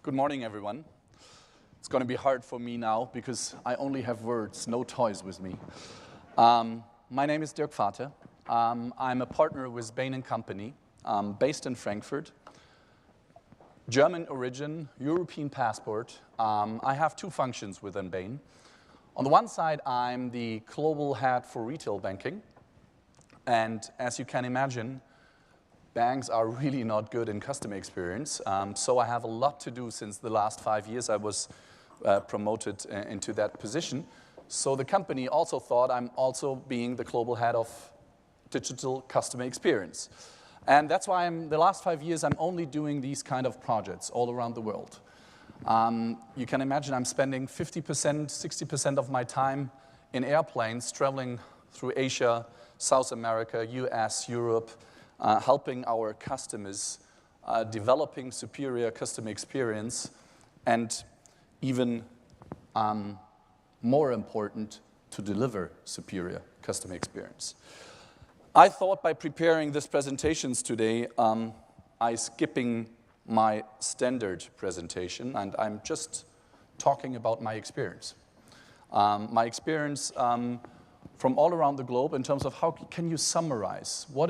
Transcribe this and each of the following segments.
Good morning, everyone. It's going to be hard for me now because I only have words, no toys with me. My name is Dirk Vater. I'm a partner with Bain & Company, based in Frankfurt. German origin, European passport. I have two functions within Bain. On the one side, I'm the global head for retail banking. And as you can imagine, banks are really not good in customer experience, so I have a lot to do since the last 5 years I was promoted into that position. So the company also thought I'm also being the global head of digital customer experience. And that's why the last 5 years I'm only doing these kind of projects all around the world. You can imagine I'm spending 50%, 60% of my time in airplanes traveling through Asia, South America, US, Europe, helping our customers developing superior customer experience, and even more important, to deliver superior customer experience. I thought by preparing these presentations today, I'm skipping my standard presentation, and I'm just talking about my experience. My experience from all around the globe in terms of how can you summarize what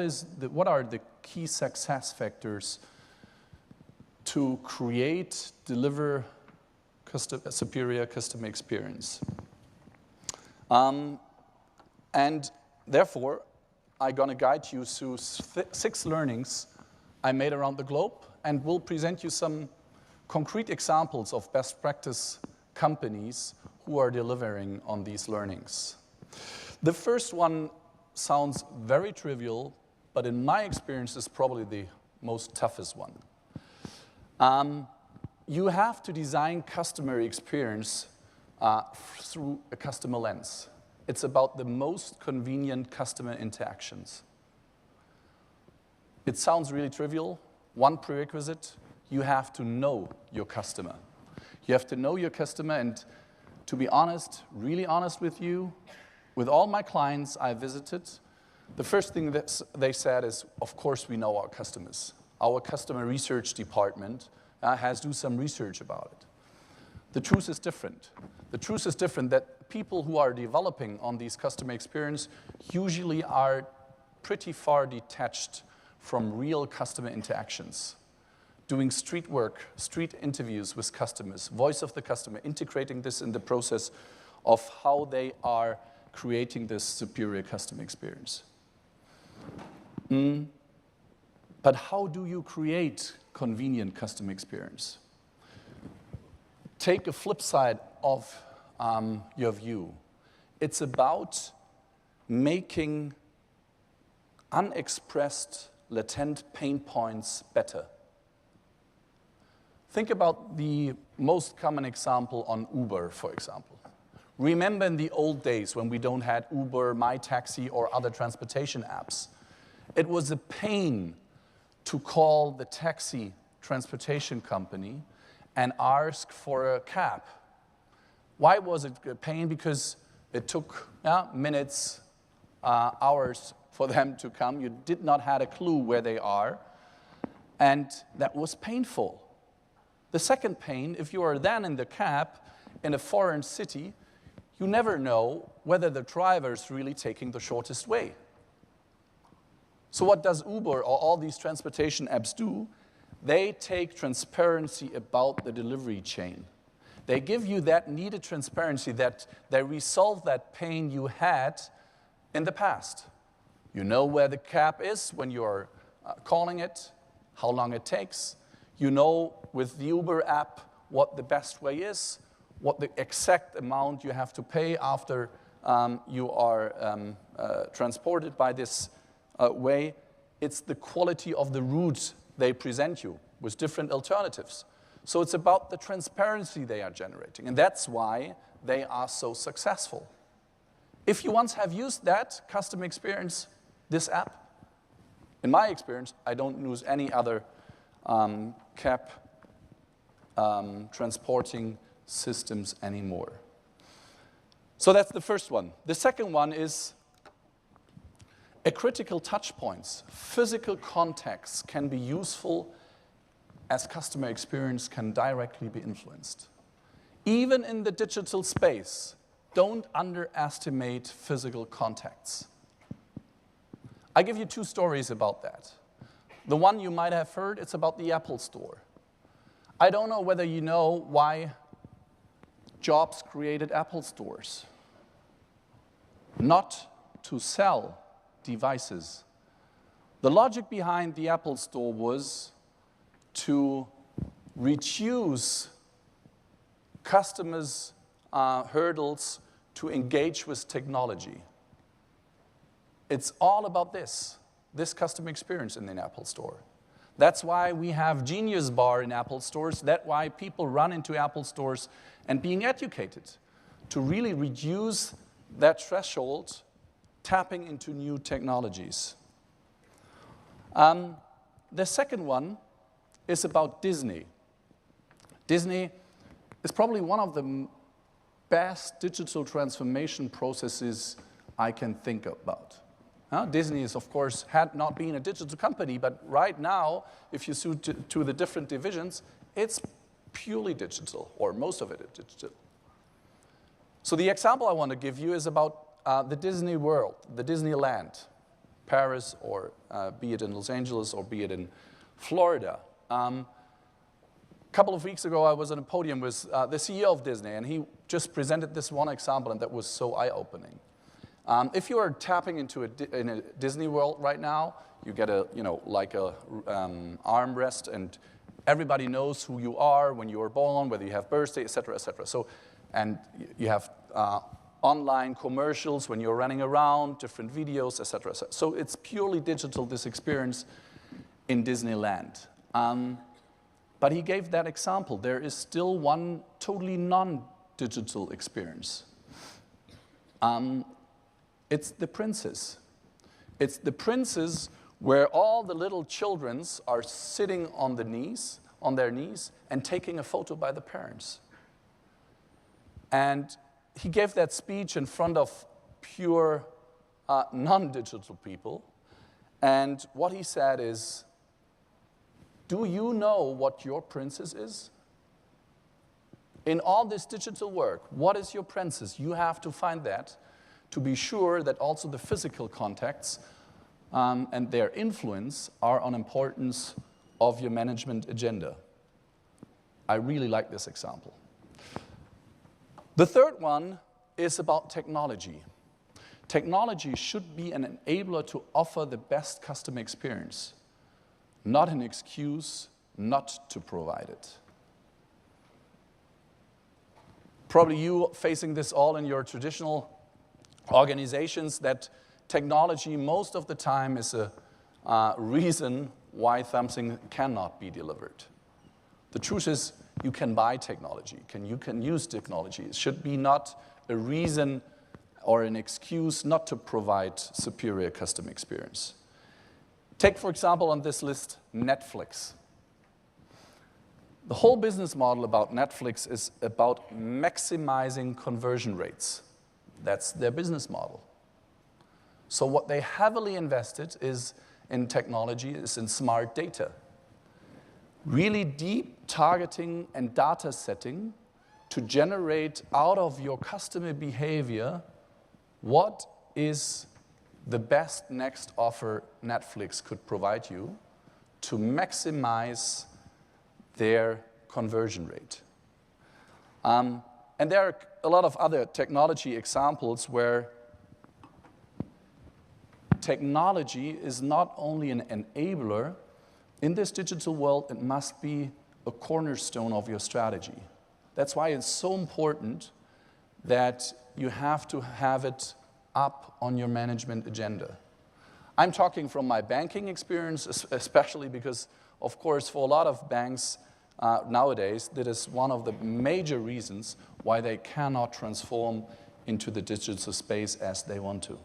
are the key success factors to create, deliver a superior customer experience. And therefore, I'm going to guide you through 6 learnings I made around the globe, and will present you some concrete examples of best practice companies who are delivering on these learnings. The first one sounds very trivial, but in my experience is probably the most toughest one. You have to design customer experience through a customer lens. It's about the most convenient customer interactions. It sounds really trivial. One prerequisite, you have to know your customer. You have to know your customer, and to be honest, really honest with you, with all my clients I visited, the first thing that they said is, of course we know our customers. Our customer research department has do some research about it. The truth is different. The truth is different that people who are developing on these customer experience usually are pretty far detached from real customer interactions. Doing street work, street interviews with customers, voice of the customer, integrating this in the process of how they are creating this superior customer experience. But how do you create convenient customer experience? Take a flip side of your view. It's about making unexpressed latent pain points better. Think about the most common example on Uber, for example. Remember in the old days when we don't have Uber, MyTaxi, or other transportation apps. It was a pain to call the taxi transportation company and ask for a cab. Why was it a pain? Because it took minutes, hours for them to come. You did not have a clue where they are, and that was painful. The second pain, if you are then in the cab in a foreign city, you never know whether the driver is really taking the shortest way. So what does Uber or all these transportation apps do? They take transparency about the delivery chain. They give you that needed transparency, that they resolve that pain you had in the past. You know where the cab is when you're calling it, how long it takes. You know with the Uber app what the best way is, what the exact amount you have to pay after you are transported by this way. It's the quality of the route they present you with different alternatives. So it's about the transparency they are generating, and that's why they are so successful. If you once have used that customer experience, this app, in my experience, I don't use any other cab transporting systems anymore. So that's the first one. The second one is a critical touch points. Physical contacts can be useful as customer experience can directly be influenced. Even in the digital space, don't underestimate physical contacts. I give you 2 stories about that. The one you might have heard, it's about the Apple Store. I don't know whether you know why Jobs created Apple stores. Not to sell devices. The logic behind the Apple Store was to reduce customers' hurdles to engage with technology. It's all about this customer experience in the Apple Store. That's why we have Genius Bar in Apple stores. That's why people run into Apple stores and being educated to really reduce that threshold, tapping into new technologies. The second one is about Disney. Disney is probably one of the best digital transformation processes I can think about. Disney is, of course, had not been a digital company, but right now, if you see to the different divisions, it's purely digital, or most of it is digital. So the example I want to give you is about the Disney World, the Disneyland, Paris, or be it in Los Angeles, or be it in Florida. A couple of weeks ago, I was on a podium with the CEO of Disney, and he just presented this one example, and that was so eye-opening. If you are tapping into in a Disney World right now, you get like a armrest, and everybody knows who you are, when you were born, whether you have birthday, et cetera, et cetera. So, and you have online commercials when you're running around, different videos, et cetera, et cetera. So it's purely digital, this experience in Disneyland. But he gave that example. There is still one totally non-digital experience. It's the Princess. It's the Princess where all the little children are sitting on their knees, and taking a photo by the parents. And he gave that speech in front of pure non-digital people. And what he said is, do you know what your princess is? In all this digital work, what is your princess? You have to find that to be sure that also the physical contacts and their influence are on importance of your management agenda. I really like this example. The third one is about technology. Technology should be an enabler to offer the best customer experience, not an excuse not to provide it. Probably you facing this all in your traditional organizations, that technology most of the time is a reason why something cannot be delivered. The truth is, you can buy technology, you can use technology. It should be not a reason or an excuse not to provide superior customer experience. Take, for example, on this list, Netflix. The whole business model about Netflix is about maximizing conversion rates. That's their business model. So what they heavily invested is in technology, is in smart data. Really deep targeting and data setting to generate out of your customer behavior what is the best next offer Netflix could provide you to maximize their conversion rate. And there are a lot of other technology examples where technology is not only an enabler. In this digital world, it must be a cornerstone of your strategy. That's why it's so important that you have to have it up on your management agenda. I'm talking from my banking experience, especially because, of course, for a lot of banks nowadays, that is one of the major reasons why they cannot transform into the digital space as they want to.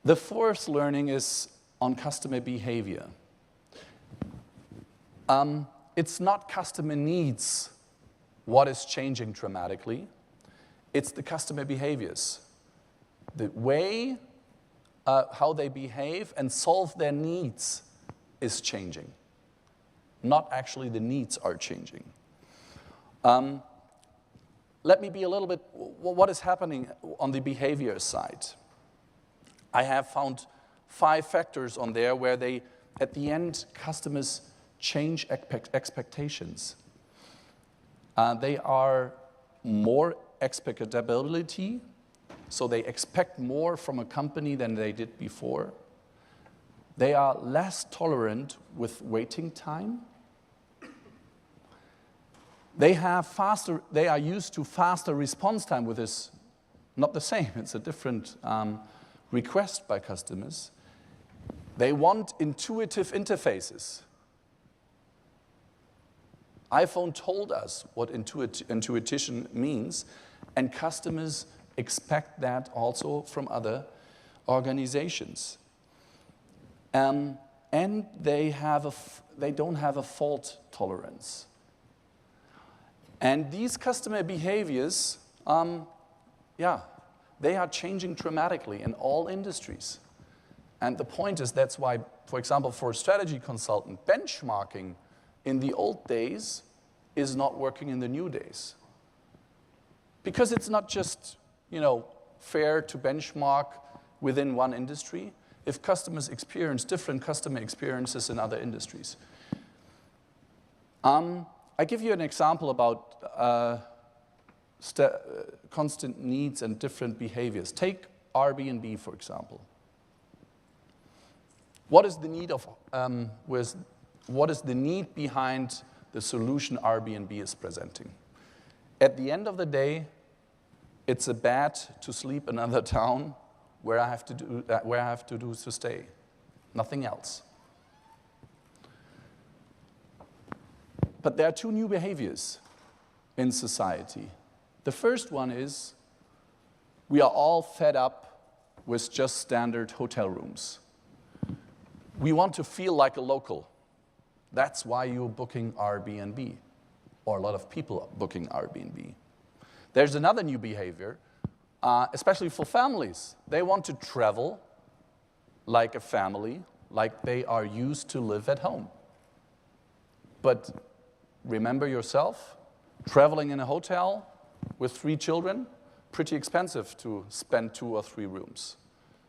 The fourth learning is on customer behavior. It's not customer needs what is changing dramatically. It's the customer behaviors. The way how they behave and solve their needs is changing. Not actually the needs are changing. Let me be a little bit, what is happening on the behavior side? I have found 5 factors on there where they, at the end, customers change expectations. They are more expectability, so they expect more from a company than they did before. They are less tolerant with waiting time. They are used to faster response time, with this, not the same, it's a different request by customers. They want intuitive interfaces. iPhone told us what intuition means, and customers expect that also from other organizations. And they don't have a fault tolerance. And these customer behaviors, they are changing dramatically in all industries. And the point is, that's why, for example, for a strategy consultant, benchmarking in the old days is not working in the new days. Because it's not just, fair to benchmark within one industry if customers experience different customer experiences in other industries. I give you an example about constant needs and different behaviors. Take Airbnb, for example. What is the need what is the need behind the solution Airbnb is presenting? At the end of the day, it's a bed to sleep in another town where I have to stay. Nothing else. But there are 2 new behaviors in society. The first one is we are all fed up with just standard hotel rooms. We want to feel like a local. That's why you're booking Airbnb, or a lot of people are booking Airbnb. There's another new behavior, especially for families. They want to travel like a family, like they are used to live at home. But remember yourself, traveling in a hotel with 3 children, pretty expensive to spend 2 or 3 rooms.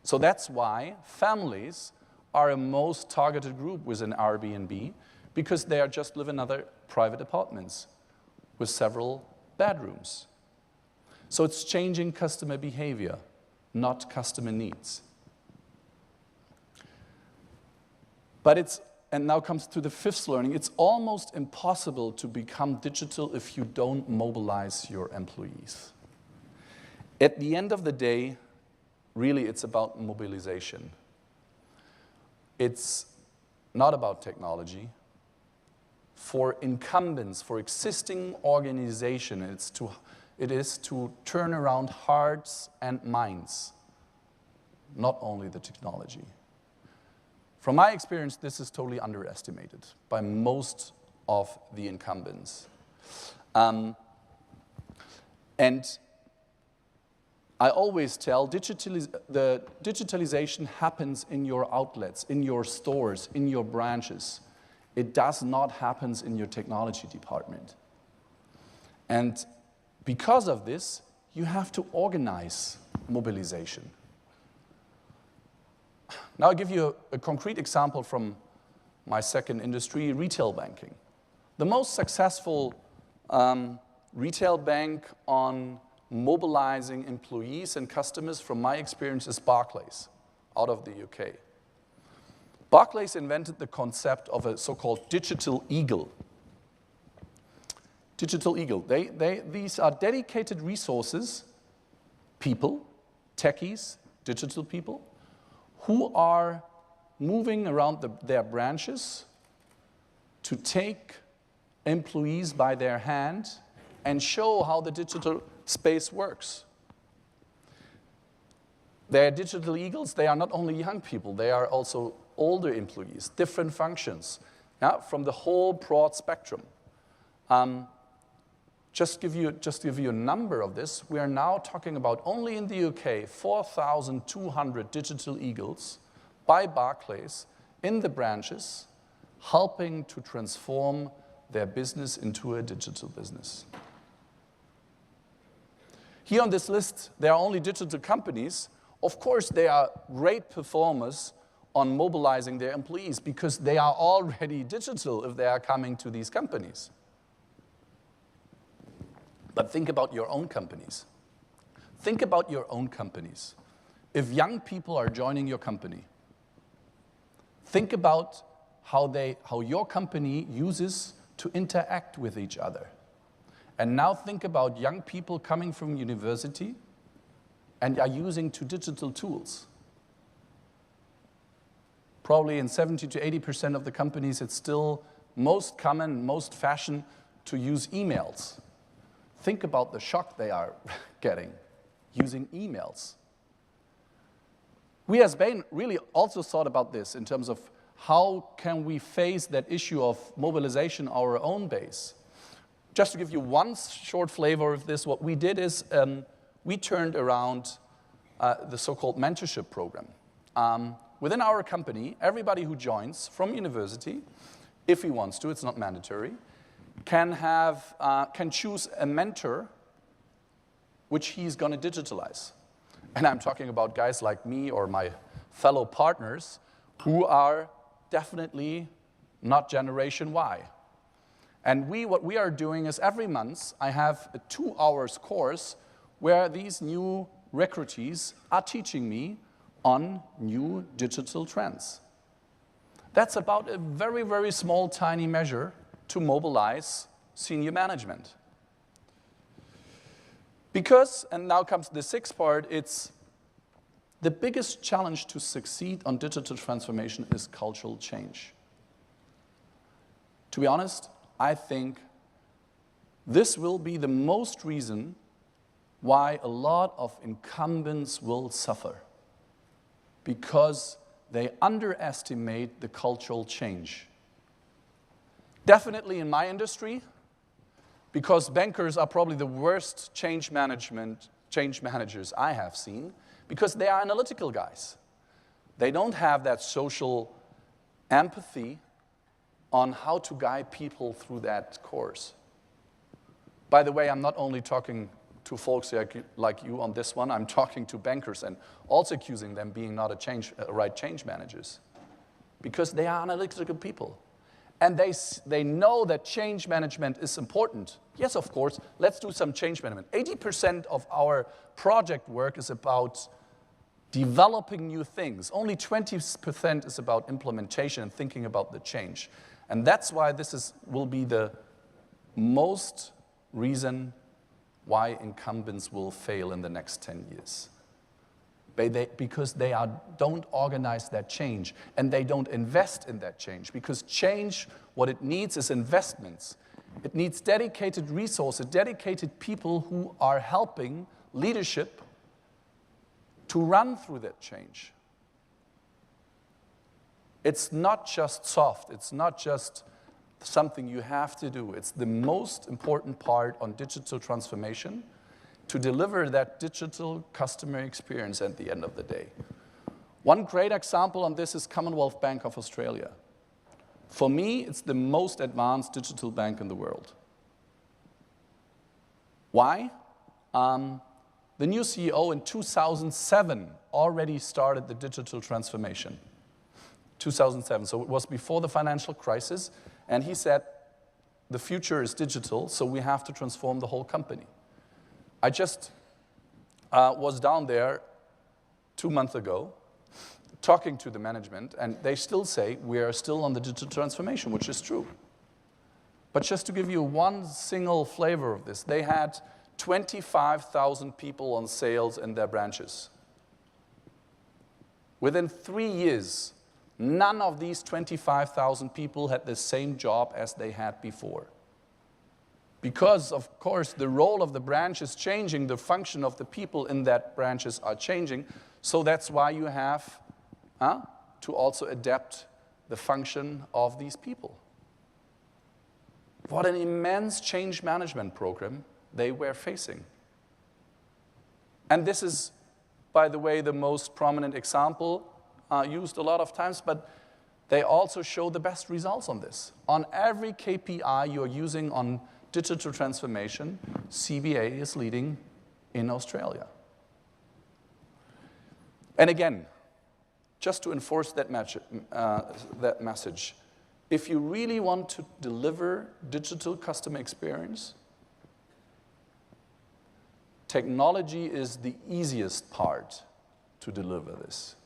So that's why families are a most targeted group within Airbnb, because they are just live in other private apartments with several bedrooms. So it's changing customer behavior, not customer needs. And now comes to the 5th learning, it's almost impossible to become digital if you don't mobilize your employees. At the end of the day, really it's about mobilization. It's not about technology. For incumbents, for existing organization, it is to turn around hearts and minds, not only the technology. From my experience, this is totally underestimated by most of the incumbents. And I always tell, the digitalization happens in your outlets, in your stores, in your branches. It does not happen in your technology department. And because of this, you have to organize mobilization. Now I'll give you a concrete example from my second industry, retail banking. The most successful retail bank on mobilizing employees and customers, from my experience, is Barclays, out of the UK. Barclays invented the concept of a so-called digital eagle. Digital eagle. These are dedicated resources, people, techies, digital people, who are moving around their branches to take employees by their hand and show how the digital space works. They're digital eagles. They are not only young people, they are also older employees, different functions, from the whole broad spectrum. Just give you a number of this. We are now talking about, only in the UK, 4,200 digital eagles by Barclays in the branches helping to transform their business into a digital business. Here on this list, there are only digital companies. Of course, they are great performers on mobilizing their employees because they are already digital if they are coming to these companies. But think about your own companies. Think about your own companies. If young people are joining your company, think about how your company uses to interact with each other. And now think about young people coming from university and are using digital tools. Probably in 70 to 80% of the companies, it's still most common, most fashion to use emails. Think about the shock they are getting using emails. We as Bain really also thought about this in terms of how can we face that issue of mobilization our own base. Just to give you one short flavor of this, what we did is we turned around the so-called Mentorship Program. Within our company, everybody who joins from university, if he wants to, it's not mandatory, can choose a mentor which he's going to digitalize. And I'm talking about guys like me or my fellow partners who are definitely not Generation Y. And what we are doing is every month I have a 2-hour course where these new recruitees are teaching me on new digital trends. That's about a very, very small, tiny measure to mobilize senior management. Because, and now comes the sixth part, it's the biggest challenge to succeed on digital transformation is cultural change. To be honest, I think this will be the most reason why a lot of incumbents will suffer, because they underestimate the cultural change. Definitely in my industry, because bankers are probably the worst change managers I have seen, because they are analytical guys. They don't have that social empathy on how to guide people through that course. By the way, I'm not only talking to folks like you on this one, I'm talking to bankers and also accusing them being not right change managers, because they are analytical people. And they know that change management is important. Yes, of course, let's do some change management. 80% of our project work is about developing new things. Only 20% is about implementation and thinking about the change. And that's why this will be the most reason why incumbents will fail in the next 10 years. Because they don't organize that change, and they don't invest in that change. Because change, what it needs is investments. It needs dedicated resources, dedicated people who are helping leadership to run through that change. It's not just soft, it's not just something you have to do. It's the most important part on digital transformation, to deliver that digital customer experience at the end of the day. One great example on this is Commonwealth Bank of Australia. For me, it's the most advanced digital bank in the world. Why? The new CEO in 2007 already started the digital transformation. 2007, so it was before the financial crisis, and he said, the future is digital, so we have to transform the whole company. I just was down there 2 months ago talking to the management, and they still say we are still on the digital transformation, which is true. But just to give you one single flavor of this, they had 25,000 people on sales in their branches. Within 3 years, none of these 25,000 people had the same job as they had before. Because, of course, the role of the branch is changing, the function of the people in that branches are changing, so that's why you have to also adapt the function of these people. What an immense change management program they were facing. And this is, by the way, the most prominent example used a lot of times, but They also show the best results on this. On every KPI you're using on digital transformation, CBA is leading in Australia. And again, just to enforce that message, if you really want to deliver digital customer experience, technology is the easiest part to deliver this.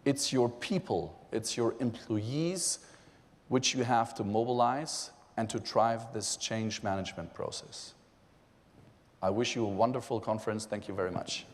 It's your people, it's your employees which you have to mobilize and to drive this change management process. I wish you a wonderful conference. Thank you very much.